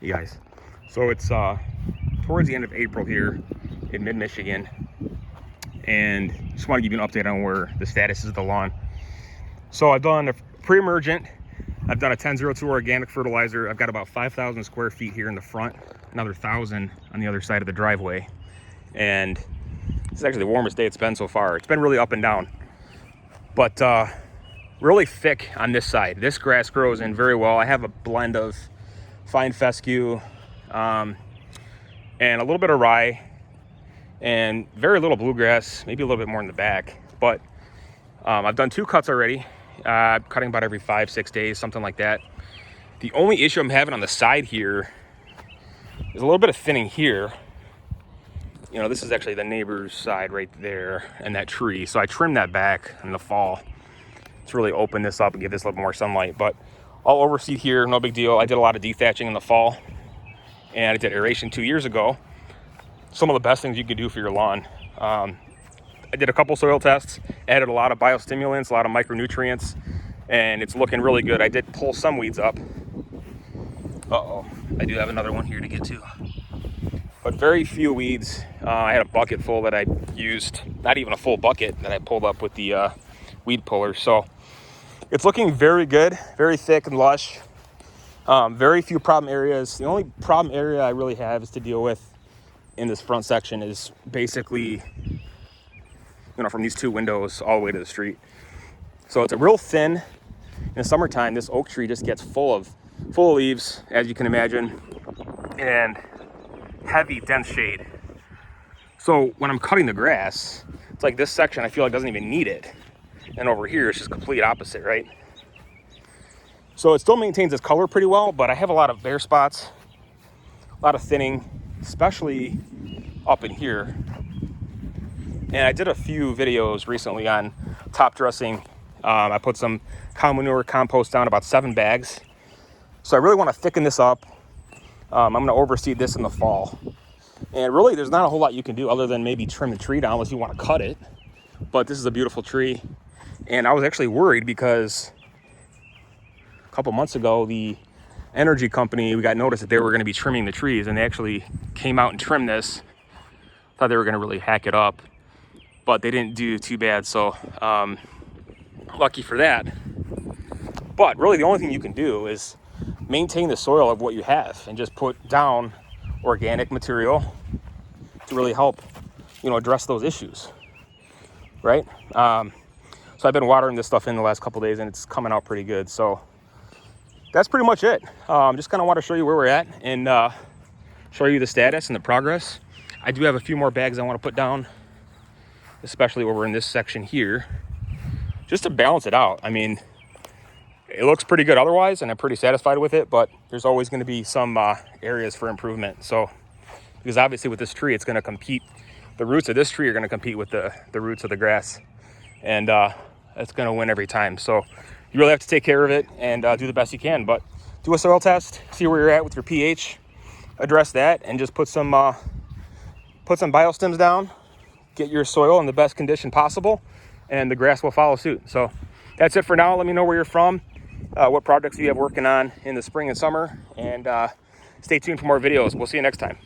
Hey guys, so it's towards the end of April here in mid-Michigan, and just want to give you an update on where the status is of the lawn. So I've done a pre-emergent, I've done a 1002 organic fertilizer. I've got about 5,000 square feet here in the front, another 1,000 on the other side of the driveway, and it's actually the warmest day it's been so far. It's been really up and down, but really thick on this side. This grass grows in very well. I have a blend of fine fescue and a little bit of rye and very little bluegrass, maybe a little bit more in the back. But I've done 2 cuts already, cutting about every 5-6 days, something like that. The only issue I'm having on the side here is a little bit of thinning here. You know, this is actually the neighbor's side right there and that tree. So I trimmed that back in the fall to really open this up and give this a little more sunlight. But all overseed here, no big deal. I did a lot of dethatching in the fall, and I did aeration 2 years ago. Some of the best things you could do for your lawn. I did a couple soil tests, added a lot of biostimulants, a lot of micronutrients, and it's looking really good. I did pull some weeds up. Uh-oh, I do have another one here to get to. But very few weeds. I had a bucket full that I used, not even a full bucket that I pulled up with the weed puller. So it's looking very good, very thick and lush. Very few problem areas. The only problem area I really have is to deal with in this front section is basically, from these 2 windows all the way to the street. So it's a real thin. In the summertime, this oak tree just gets full of leaves, as you can imagine, and heavy, dense shade. So when I'm cutting the grass, it's like this section I feel like doesn't even need it. And over here, it's just complete opposite, right? So it still maintains its color pretty well, but I have a lot of bare spots, a lot of thinning, especially up in here. And I did a few videos recently on top dressing. I put some cow manure compost down, about 7 bags. So I really want to thicken this up. I'm going to overseed this in the fall. And really, there's not a whole lot you can do other than maybe trim the tree down unless you want to cut it. But this is a beautiful tree. And I was actually worried because a couple months ago, the energy company, we got notice that they were going to be trimming the trees, and they actually came out and trimmed this. Thought they were going to really hack it up, but they didn't do too bad. So lucky for that. But really, the only thing you can do is maintain the soil of what you have and just put down organic material to really help, address those issues, right? So I've been watering this stuff in the last couple days, and it's coming out pretty good. So that's pretty much it. Just kind of want to show you where we're at and show you the status and the progress. I do have a few more bags I want to put down, especially over in this section here, just to balance it out. I mean, it looks pretty good otherwise, and I'm pretty satisfied with it, but there's always going to be some areas for improvement. So, because obviously with this tree, it's going to compete. The roots of this tree are going to compete with the roots of the grass, and it's going to win every time. So you really have to take care of it and do the best you can. But do a soil test, see where you're at with your pH, address that, and just put some biostims down. Get your soil in the best condition possible, and the grass will follow suit. So that's it for now. Let me know where you're from, what projects you have working on in the spring and summer, and stay tuned for more videos. We'll see you next time.